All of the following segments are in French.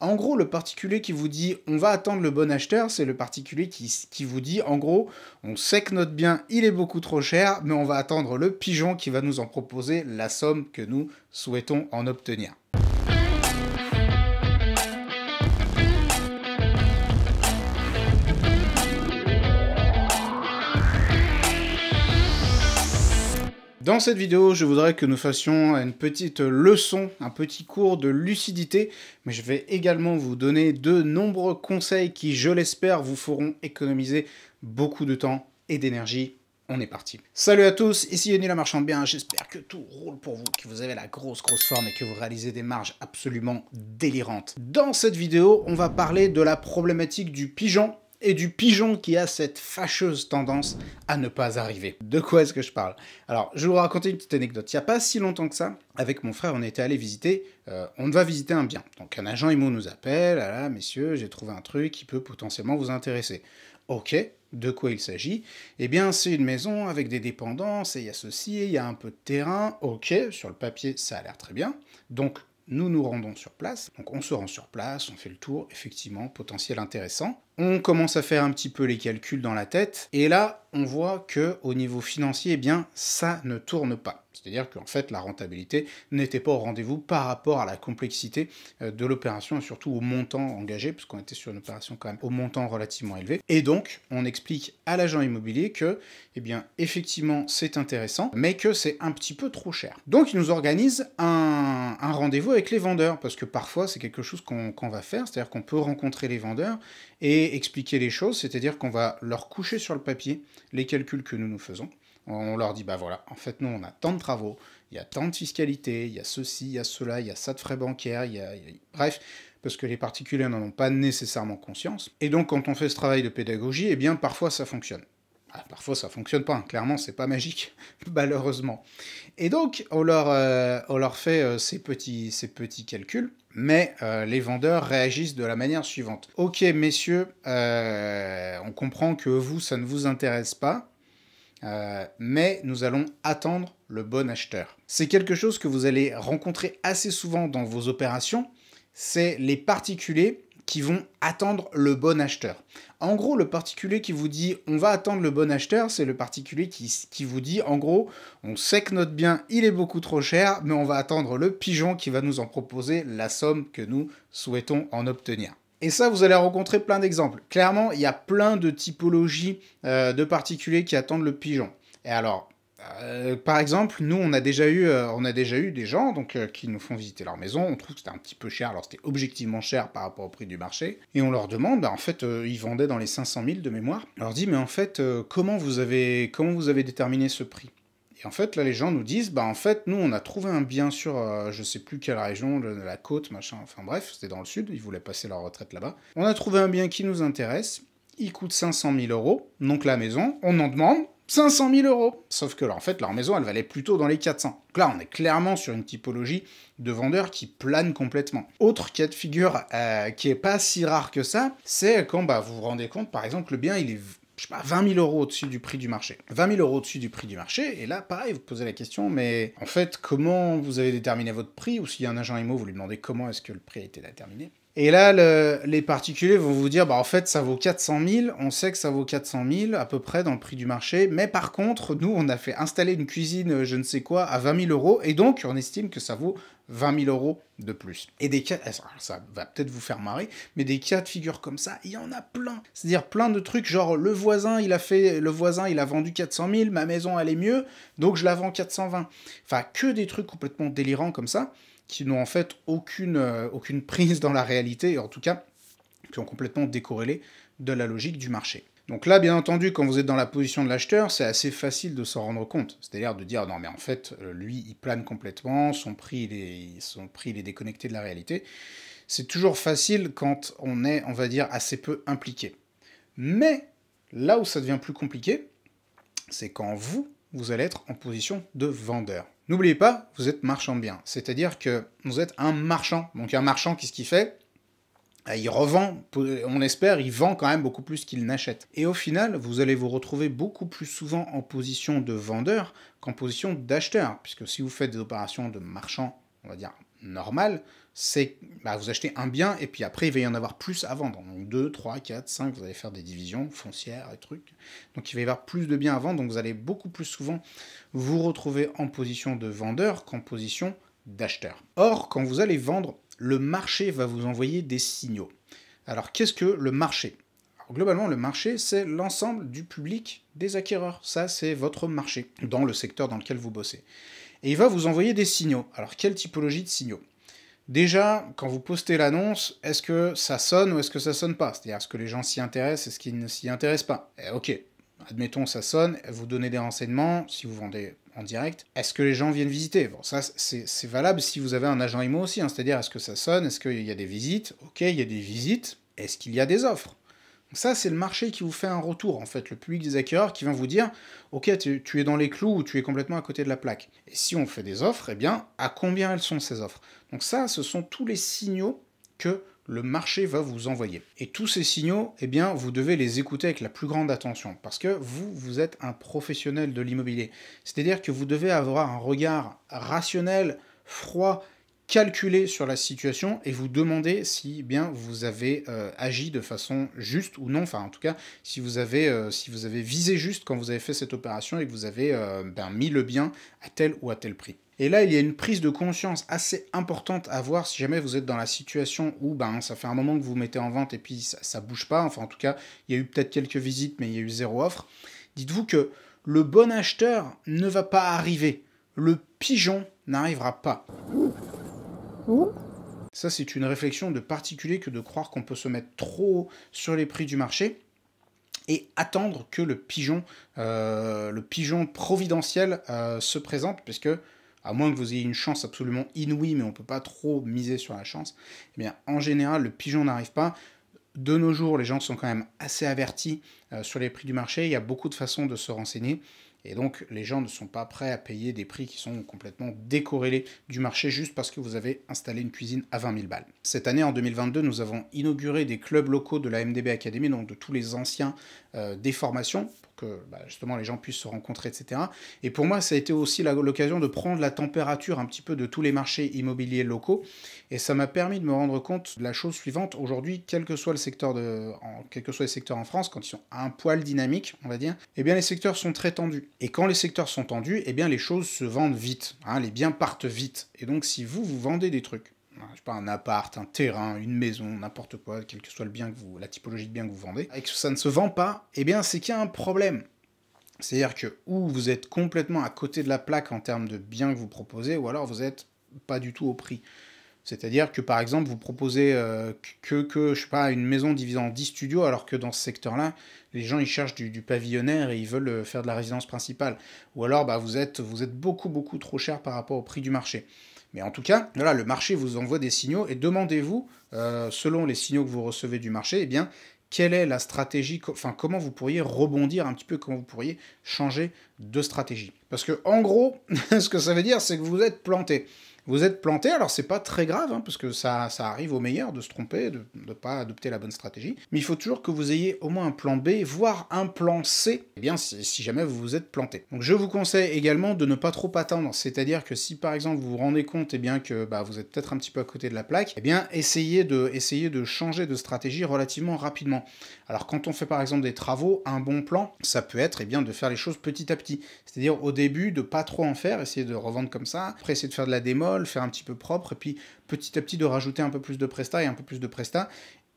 En gros, le particulier qui vous dit « on va attendre le bon acheteur », c'est le particulier qui vous dit en gros « on sait que notre bien, il est beaucoup trop cher, mais on va attendre le pigeon qui va nous en proposer la somme que nous souhaitons en obtenir ». Dans cette vidéo, je voudrais que nous fassions une petite leçon, un petit cours de lucidité, mais je vais également vous donner de nombreux conseils qui, je l'espère, vous feront économiser beaucoup de temps et d'énergie. On est parti. Salut à tous, ici Yoni la marchand de biens, j'espère que tout roule pour vous, que vous avez la grosse forme et que vous réalisez des marges absolument délirantes. Dans cette vidéo, on va parler de la problématique du pigeon, et du pigeon qui a cette fâcheuse tendance à ne pas arriver. De quoi est-ce que je parle? Alors, je vais vous raconter une petite anecdote. Il n'y a pas si longtemps que ça, avec mon frère, on était allé visiter, on va visiter un bien. Donc un agent IMO nous appelle, ah là, messieurs, j'ai trouvé un truc qui peut potentiellement vous intéresser. Ok, de quoi il s'agit? Eh bien, c'est une maison avec des dépendances, et il y a ceci, il y a un peu de terrain. Ok, sur le papier, ça a l'air très bien. Donc, nous nous rendons sur place, donc on se rend sur place, on fait le tour, effectivement, potentiel intéressant. On commence à faire un petit peu les calculs dans la tête, et là, on voit que au niveau financier, eh bien, ça ne tourne pas. C'est-à-dire qu'en fait, la rentabilité n'était pas au rendez-vous par rapport à la complexité de l'opération et surtout au montant engagé, puisqu'on était sur une opération quand même au montant relativement élevé. Et donc, on explique à l'agent immobilier que, eh bien, effectivement, c'est intéressant, mais que c'est un petit peu trop cher. Donc, il nous organise un rendez-vous avec les vendeurs, parce que parfois, c'est quelque chose qu'on va faire, c'est-à-dire qu'on peut rencontrer les vendeurs et expliquer les choses, c'est-à-dire qu'on va leur coucher sur le papier les calculs que nous faisons. On leur dit, bah voilà, en fait, nous, on a tant de travaux, il y a tant de fiscalité, il y a ceci, il y a cela, il y a ça de frais bancaires, bref, parce que les particuliers n'en ont pas nécessairement conscience. Et donc, quand on fait ce travail de pédagogie, eh bien, parfois, ça fonctionne. Ah, parfois, ça fonctionne pas, hein. Clairement, c'est pas magique, malheureusement. Et donc, on leur fait ces petits calculs, mais les vendeurs réagissent de la manière suivante. Ok, messieurs, on comprend que vous, ça ne vous intéresse pas, mais nous allons attendre le bon acheteur. C'est quelque chose que vous allez rencontrer assez souvent dans vos opérations, c'est les particuliers qui vont attendre le bon acheteur. En gros, le particulier qui vous dit « on va attendre le bon acheteur », c'est le particulier qui vous dit en gros « on sait que notre bien, il est beaucoup trop cher, mais on va attendre le pigeon qui va nous en proposer la somme que nous souhaitons en obtenir ». Et ça, vous allez rencontrer plein d'exemples. Clairement, il y a plein de typologies de particuliers qui attendent le pigeon. Et alors, par exemple, nous, on a déjà eu des gens qui nous font visiter leur maison. On trouve que c'était un petit peu cher, alors c'était objectivement cher par rapport au prix du marché. Et on leur demande, en fait, ils vendaient dans les 500 000 de mémoire. On leur dit, mais en fait, comment vous avez déterminé ce prix? Et en fait, là, les gens nous disent, bah en fait, nous, on a trouvé un bien sur, je sais plus quelle région, la côte, machin, enfin bref, c'était dans le sud, ils voulaient passer leur retraite là-bas. On a trouvé un bien qui nous intéresse, il coûte 500 000 €, donc la maison, on en demande 500 000 €. Sauf que là, en fait, leur maison, elle valait plutôt dans les 400. Donc là, on est clairement sur une typologie de vendeurs qui plane complètement. Autre cas de figure qui est pas si rare que ça, c'est quand bah, vous vous rendez compte, par exemple, le bien, il est... je sais pas, 20 000 € au-dessus du prix du marché. 20 000 € au-dessus du prix du marché, et là, pareil, vous posez la question, mais en fait, comment vous avez déterminé votre prix? Ou s'il y a un agent IMO, vous lui demandez comment est-ce que le prix a été déterminé. Et là, les particuliers vont vous dire, bah en fait, ça vaut 400 000, on sait que ça vaut 400 000 à peu près dans le prix du marché, mais par contre, nous, on a fait installer une cuisine, je ne sais quoi, à 20 000 €, et donc, on estime que ça vaut 20 000 € de plus. Et des cas, ça va peut-être vous faire marrer, mais des cas de figure comme ça, il y en a plein. C'est-à-dire plein de trucs, genre le voisin, il a vendu 400 000, ma maison, elle est mieux, donc je la vends 420. Enfin, que des trucs complètement délirants comme ça, qui n'ont en fait aucune prise dans la réalité, et en tout cas, qui ont complètement décorrélé de la logique du marché. Donc là, bien entendu, quand vous êtes dans la position de l'acheteur, c'est assez facile de s'en rendre compte. C'est-à-dire de dire, non mais en fait, lui, il plane complètement, son prix, il est déconnecté de la réalité. C'est toujours facile quand on est, on va dire, assez peu impliqué. Mais là où ça devient plus compliqué, c'est quand vous allez être en position de vendeur. N'oubliez pas, vous êtes marchand de biens. C'est-à-dire que vous êtes un marchand. Donc un marchand, qu'est-ce qu'il fait? Il revend, on espère, il vend quand même beaucoup plus qu'il n'achète. Et au final, vous allez vous retrouver beaucoup plus souvent en position de vendeur qu'en position d'acheteur. Puisque si vous faites des opérations de marchand, on va dire, normal, c'est vous achetez un bien et puis après il va y en avoir plus à vendre. Donc 2, 3, 4, 5, vous allez faire des divisions foncières et trucs. Donc il va y avoir plus de biens à vendre, donc vous allez beaucoup plus souvent vous retrouver en position de vendeur qu'en position d'acheteur. Or, quand vous allez vendre, le marché va vous envoyer des signaux. Alors qu'est-ce que le marché ? Alors, globalement, le marché, c'est l'ensemble du public des acquéreurs. Ça, c'est votre marché dans le secteur dans lequel vous bossez. Et il va vous envoyer des signaux. Alors, quelle typologie de signaux ? Déjà, quand vous postez l'annonce, est-ce que ça sonne ou est-ce que ça sonne pas ? C'est-à-dire, est-ce que les gens s'y intéressent, est-ce qu'ils ne s'y intéressent pas ? Ok, admettons ça sonne, vous donnez des renseignements, si vous vendez en direct, est-ce que les gens viennent visiter ? Bon, ça, c'est valable si vous avez un agent IMO aussi, hein, c'est-à-dire, est-ce que ça sonne, est-ce qu'il y a des visites ? Ok, il y a des visites, est-ce qu'il y a des offres ? Donc ça, c'est le marché qui vous fait un retour, en fait, le public des acquéreurs qui vient vous dire « Ok, tu es dans les clous ou tu es complètement à côté de la plaque. » Et si on fait des offres, eh bien, à combien elles sont ces offres ? Donc ça, ce sont tous les signaux que le marché va vous envoyer. Et tous ces signaux, eh bien, vous devez les écouter avec la plus grande attention, parce que vous êtes un professionnel de l'immobilier. C'est-à-dire que vous devez avoir un regard rationnel, froid, calculer sur la situation et vous demander si bien vous avez agi de façon juste ou non, enfin en tout cas si vous avez visé juste quand vous avez fait cette opération et que vous avez mis le bien à tel ou à tel prix. Et là, il y a une prise de conscience assez importante à avoir si jamais vous êtes dans la situation où ça fait un moment que vous mettez en vente et puis ça bouge pas, enfin en tout cas, il y a eu peut-être quelques visites mais il y a eu zéro offre. Dites-vous que le bon acheteur ne va pas arriver, le pigeon n'arrivera pas. Ça, c'est une réflexion de particulier que de croire qu'on peut se mettre trop haut sur les prix du marché et attendre que le pigeon providentiel se présente, puisque, à moins que vous ayez une chance absolument inouïe, mais on ne peut pas trop miser sur la chance, eh bien, en général, le pigeon n'arrive pas. De nos jours, les gens sont quand même assez avertis sur les prix du marché, il y a beaucoup de façons de se renseigner. Et donc, les gens ne sont pas prêts à payer des prix qui sont complètement décorrélés du marché juste parce que vous avez installé une cuisine à 20 000 balles. Cette année, en 2022, nous avons inauguré des clubs locaux de la MDB Academy, donc de tous les anciens des formations, pour que justement les gens puissent se rencontrer, etc. Et pour moi, ça a été aussi l'occasion de prendre la température un petit peu de tous les marchés immobiliers locaux. Et ça m'a permis de me rendre compte de la chose suivante. Aujourd'hui, quel que soit les secteurs en France, quand ils sont un poil dynamiques, on va dire, eh bien les secteurs sont très tendus. Et quand les secteurs sont tendus, eh bien les choses se vendent vite, hein, les biens partent vite. Et donc si vous vendez des trucs, je sais pas, un appart, un terrain, une maison, n'importe quoi, quel que soit le bien la typologie de bien que vous vendez, et que ça ne se vend pas, eh bien c'est qu'il y a un problème. C'est-à-dire que ou vous êtes complètement à côté de la plaque en termes de biens que vous proposez, ou alors vous n'êtes pas du tout au prix. C'est-à-dire que, par exemple, vous proposez je sais pas, une maison divisée en 10 studios, alors que dans ce secteur-là, les gens, ils cherchent du pavillonnaire et ils veulent faire de la résidence principale. Ou alors, vous êtes beaucoup, beaucoup trop cher par rapport au prix du marché. Mais en tout cas, voilà, le marché vous envoie des signaux et demandez-vous, selon les signaux que vous recevez du marché, eh bien, quelle est la stratégie, enfin, comment vous pourriez rebondir un petit peu, comment vous pourriez changer de stratégie. Parce que, en gros, ce que ça veut dire, c'est que vous êtes planté. Vous êtes planté, alors c'est pas très grave, hein, parce que ça arrive au meilleur de se tromper, de ne pas adopter la bonne stratégie, mais il faut toujours que vous ayez au moins un plan B, voire un plan C, eh bien si jamais vous vous êtes planté. Donc je vous conseille également de ne pas trop attendre, c'est-à-dire que si par exemple vous vous rendez compte eh bien, que vous êtes peut-être un petit peu à côté de la plaque, eh bien essayez de changer de stratégie relativement rapidement. Alors quand on fait par exemple des travaux, un bon plan, ça peut être eh bien, de faire les choses petit à petit, c'est-à-dire au début de pas trop en faire, essayer de revendre comme ça, après essayer de faire de la démo, le faire un petit peu propre, et puis petit à petit de rajouter un peu plus de prestat et un peu plus de prestat,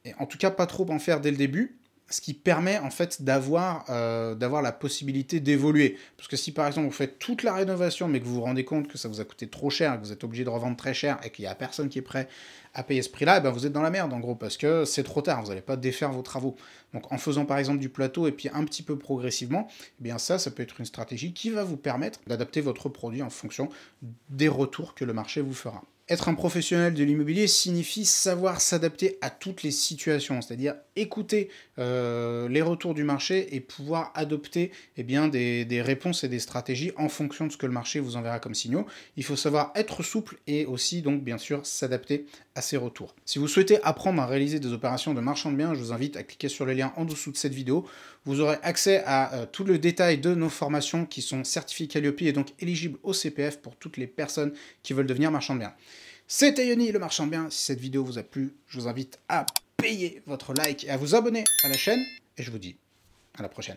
et en tout cas pas trop en faire dès le début, ce qui permet en fait d'avoir la possibilité d'évoluer. Parce que si par exemple vous faites toute la rénovation mais que vous vous rendez compte que ça vous a coûté trop cher, que vous êtes obligé de revendre très cher et qu'il n'y a personne qui est prêt à payer ce prix-là, ben vous êtes dans la merde en gros, parce que c'est trop tard, vous n'allez pas défaire vos travaux. Donc en faisant par exemple du plateau et puis un petit peu progressivement, eh bien ça peut être une stratégie qui va vous permettre d'adapter votre produit en fonction des retours que le marché vous fera. Être un professionnel de l'immobilier signifie savoir s'adapter à toutes les situations, c'est-à-dire écouter les retours du marché et pouvoir adopter eh bien, des réponses et des stratégies en fonction de ce que le marché vous enverra comme signaux. Il faut savoir être souple et aussi donc bien sûr s'adapter à ces retours. Si vous souhaitez apprendre à réaliser des opérations de marchand de biens, je vous invite à cliquer sur le lien en dessous de cette vidéo. Vous aurez accès à tout le détail de nos formations qui sont certifiées Calliope et donc éligibles au CPF pour toutes les personnes qui veulent devenir marchand de biens. C'était Yoni, le marchand bien. Si cette vidéo vous a plu, je vous invite à payer votre like et à vous abonner à la chaîne. Et je vous dis à la prochaine.